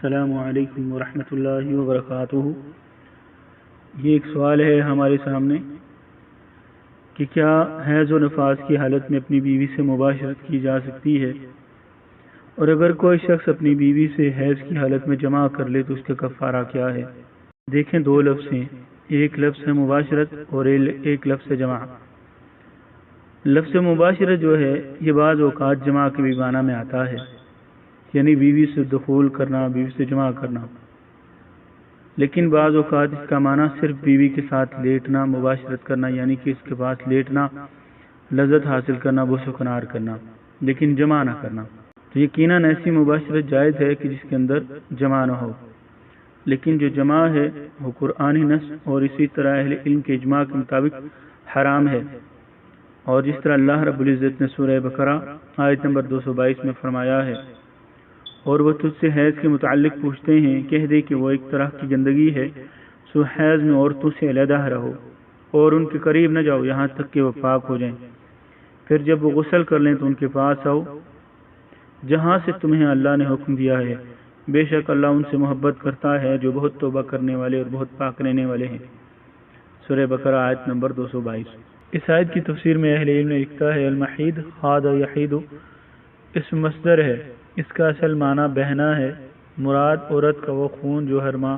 السلام علیکم ورحمۃ اللہ وبرکاتہ۔ یہ ایک سوال ہے ہمارے سامنے کہ کیا حیض و نفاس کی حالت میں اپنی بیوی سے مباشرت کی جا سکتی ہے، اور اگر کوئی شخص اپنی بیوی سے حیض کی حالت میں جماع کر لے تو اس کا کفارہ کیا ہے؟ دیکھیں، دو لفظ ہیں، ایک لفظ ہے مباشرت اور ایک لفظ ہے جماع۔ لفظ مباشرت جو ہے یہ بعض اوقات جماع کے بھی معنی میں آتا ہے، یعنی بیوی سے دخول کرنا، بیوی سے جماع کرنا، لیکن بعض اوقات اس کا معنی صرف بیوی کے ساتھ لیٹنا، مباشرت کرنا، یعنی کہ اس کے پاس لیٹنا، لذت حاصل کرنا، بوس و کنار کرنا، لیکن جماع نہ کرنا۔ تو یقیناً ایسی مباشرت جائز ہے کہ جس کے اندر جماع نہ ہو، لیکن جو جماع ہے وہ قرآنی نص اور اسی طرح اہل علم کے اجماع کے مطابق حرام ہے، اور جس طرح اللہ رب العزت نے سورہ بقرہ آیت نمبر 222 میں فرمایا ہے، اور وہ تجھ سے حیض کے متعلق پوچھتے ہیں، کہہ دے کہ وہ ایک طرح کی گندگی ہے، سو حیض میں عورتوں سے علیحدہ رہو اور ان کے قریب نہ جاؤ یہاں تک کہ وہ پاک ہو جائیں، پھر جب وہ غسل کر لیں تو ان کے پاس آؤ جہاں سے تمہیں اللہ نے حکم دیا ہے، بے شک اللہ ان سے محبت کرتا ہے جو بہت توبہ کرنے والے اور بہت پاک رہنے والے ہیں۔ سورہ بقرہ آیت نمبر 222۔ اس آیت کی تفسیر میں اہل علم نے لکھا ہے، المحید خاد یحید اسم مصدر ہے، اس کا اصل معنی بہنا ہے، مراد عورت کا وہ خون جو ہر ماہ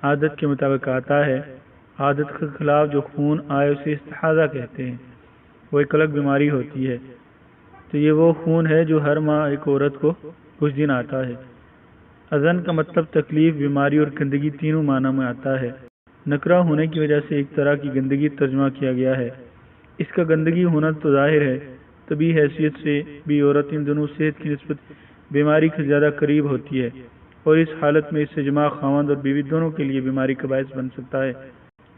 عادت کے مطابق آتا ہے۔ عادت کے خلاف جو خون آئے اسے استحاضہ کہتے ہیں، وہ ایک الگ بیماری ہوتی ہے۔ تو یہ وہ خون ہے جو ہر ماہ ایک عورت کو کچھ دن آتا ہے۔ اذن کا مطلب تکلیف، بیماری اور گندگی تینوں معنی میں آتا ہے۔ نکرہ ہونے کی وجہ سے ایک طرح کی گندگی ترجمہ کیا گیا ہے۔ اس کا گندگی ہونا تو ظاہر ہے، طبی حیثیت سے بھی عورت ان دونوں صحت کی نسبت بیماری کے زیادہ قریب ہوتی ہے، اور اس حالت میں اس سے جماع خاوند اور بیوی دونوں کے لیے بیماری کا باعث بن سکتا ہے۔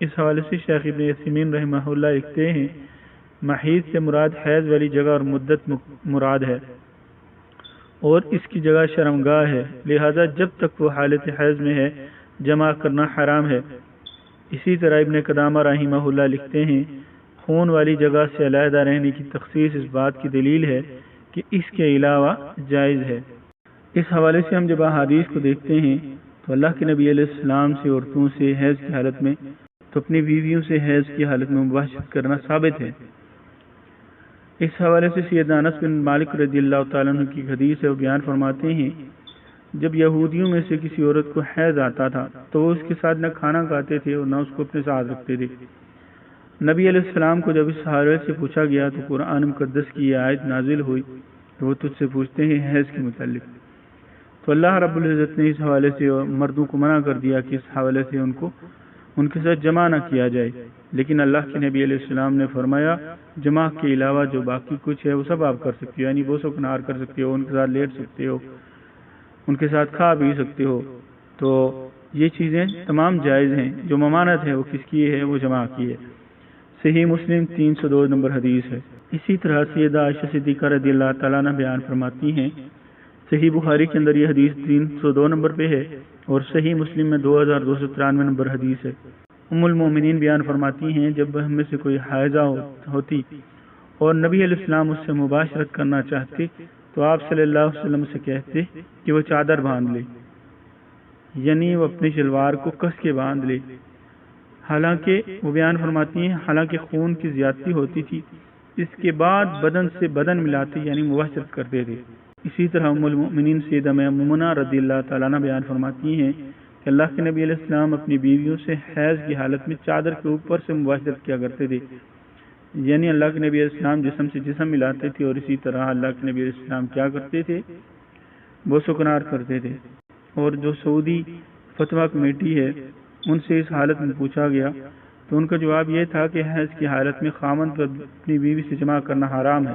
اس حوالے سے شیخ ابن عثیمین رحمہ اللہ لکھتے ہیں، محیض سے مراد حیض والی جگہ اور مدت مراد ہے، اور اس کی جگہ شرمگاہ ہے، لہذا جب تک وہ حالت حیض میں ہے جماع کرنا حرام ہے۔ اسی طرح ابن قدامہ رحمہ اللہ لکھتے ہیں، خون والی جگہ سے علیحدہ رہنے کی تخصیص اس بات کی دلیل ہے کہ اس کے علاوہ جائز ہے۔ اس حوالے سے ہم جب احادیث کو دیکھتے ہیں تو اللہ کے نبی علیہ السلام سے عورتوں سے حیض کی حالت میں تو اپنی بیویوں سے حیض کی حالت میں مباشرت کرنا ثابت ہے۔ اس حوالے سے سیدنا انس بن مالک رضی اللہ تعالیٰ عنہ کی حدیث ہے، وہ بیان فرماتے ہیں، جب یہودیوں میں سے کسی عورت کو حیض آتا تھا تو وہ اس کے ساتھ نہ کھانا کھاتے تھے اور نہ اس کو اپنے ساتھ رکھتے تھے۔ نبی علیہ السلام کو جب اس حوالے سے پوچھا گیا تو قرآن مقدس کی یہ آیت نازل ہوئی تو وہ تجھ سے پوچھتے ہیں حیض کے متعلق، تو اللہ رب العزت نے اس حوالے سے مردوں کو منع کر دیا کہ اس حوالے سے ان کے ساتھ جمع نہ کیا جائے، لیکن اللہ کے نبی علیہ السلام نے فرمایا جمع کے علاوہ جو باقی کچھ ہے وہ سب آپ کر سکتے ہو، یعنی بوس و کنار کر سکتے ہو، ان کے ساتھ لیٹ سکتے ہو، ان کے ساتھ کھا پی سکتے ہو، تو یہ چیزیں تمام جائز ہیں۔ جو ممانعت ہے وہ کس کی ہے؟ وہ جمع کی ہے۔ صحیح مسلم 302 نمبر حدیث ہے۔ اسی طرح سیدہ عائشہ صدیقہ رضی اللہ تعالیٰ عنہ بیان فرماتی ہیں، صحیح بخاری کے اندر یہ حدیث 302 نمبر پہ ہے، اور صحیح مسلم میں 2293 نمبر حدیث ہے۔ ام المومنین بیان فرماتی ہیں، جب ہم میں سے کوئی حائضہ ہوتی اور نبی علیہ السلام اس سے مباشرت کرنا چاہتے تو آپ صلی اللہ علیہ وسلم سے کہتے کہ وہ چادر باندھ لے، یعنی وہ اپنی شلوار کو کس کے باندھ لے۔ حالانکہ وہ بیان فرماتی ہیں، حالانکہ خون کی زیادتی ہوتی تھی، اس کے بعد بدن سے بدن ملاتے یعنی مباشرت کرتے تھے۔ اسی طرح ام المؤمنین سیدہ میمونہ رضی اللہ تعالیٰ عنہ بیان فرماتی ہیں کہ اللہ کے نبی علیہ السلام اپنی بیویوں سے حیض کی حالت میں چادر کے اوپر سے مباشرت کیا کرتے تھے، یعنی اللہ کے نبی علیہ السلام جسم سے جسم ملاتے تھے، اور اسی طرح اللہ کے نبی علیہ السلام کیا کرتے تھے؟ بوس و کنار کرتے تھے۔ اور جو سعودی فتویٰ کمیٹی ہے ان سے اس حالت میں پوچھا گیا تو ان کا جواب یہ تھا کہ حیض کی حالت میں خاوند پر اپنی بیوی سے جماع کرنا حرام ہے،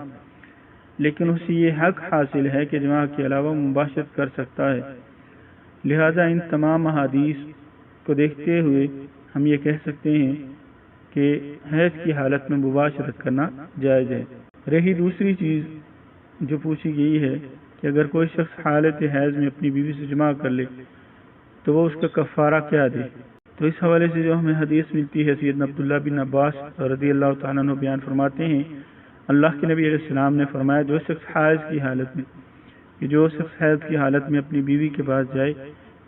لیکن اسے یہ حق حاصل ہے کہ جماع کے علاوہ مباشرت کر سکتا ہے۔ لہذا ان تمام احادیث کو دیکھتے ہوئے ہم یہ کہہ سکتے ہیں کہ حیض کی حالت میں مباشرت کرنا جائز ہے۔ رہی دوسری چیز جو پوچھی گئی ہے کہ اگر کوئی شخص حالت حیض میں اپنی بیوی سے جماع کر لے تو وہ اس کا کفارہ کیا دے، تو اس حوالے سے جو ہمیں حدیث ملتی ہے، سیدنا عبداللہ بن عباس رضی اللہ تعالیٰ عنہ بیان فرماتے ہیں، اللہ کے نبی علیہ السلام نے فرمایا، جو شخص حیض کی حالت میں اپنی بیوی کے پاس جائے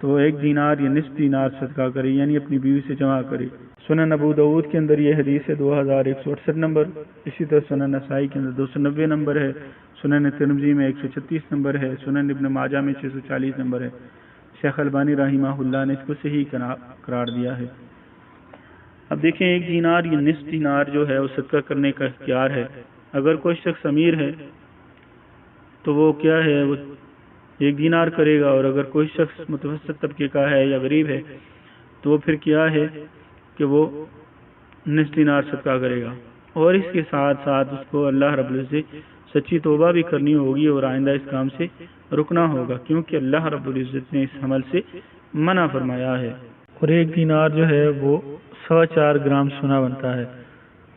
تو 1 دینار یا نصف دینار صدقہ کرے، یعنی اپنی بیوی سے جمع کرے۔ سنن ابو داؤد کے اندر یہ حدیث ہے 2168 نمبر، اسی طرح سنن نسائی کے اندر 290 نمبر ہے، سنن ترمذی میں 136 نمبر ہے، سنن ابن ماجہ میں 640 نمبر ہے۔ شیخ البانی رحمہ اللہ نے اس کو صحیح قرار دیا ہے۔ اب دیکھیں 1 دینار یا نصف دینار جو ہے وہ صدقہ کرنے کا اختیار ہے۔ اگر کوئی شخص امیر ہے تو وہ کیا ہے، وہ 1 دینار کرے گا، اور اگر کوئی شخص متوسط طبقے کا ہے یا غریب ہے تو وہ پھر کیا ہے کہ وہ نصف دینار صدقہ کرے گا، اور اس کے ساتھ ساتھ اس کو اللہ رب العزت سچی توبہ بھی کرنی ہوگی اور آئندہ اس کام سے رکنا ہوگا، کیونکہ اللہ رب العزت نے اس عمل سے منع فرمایا ہے۔ اور 1 دینار جو ہے وہ 4.25 گرام سونا بنتا ہے،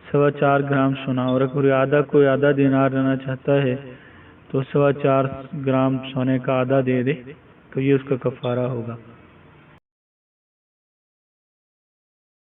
4.25 گرام سونا، اور اگر کوئی آدھا دینار لینا چاہتا ہے تو 4.25 گرام سونے کا آدھا دے دے تو یہ اس کا کفارہ ہوگا۔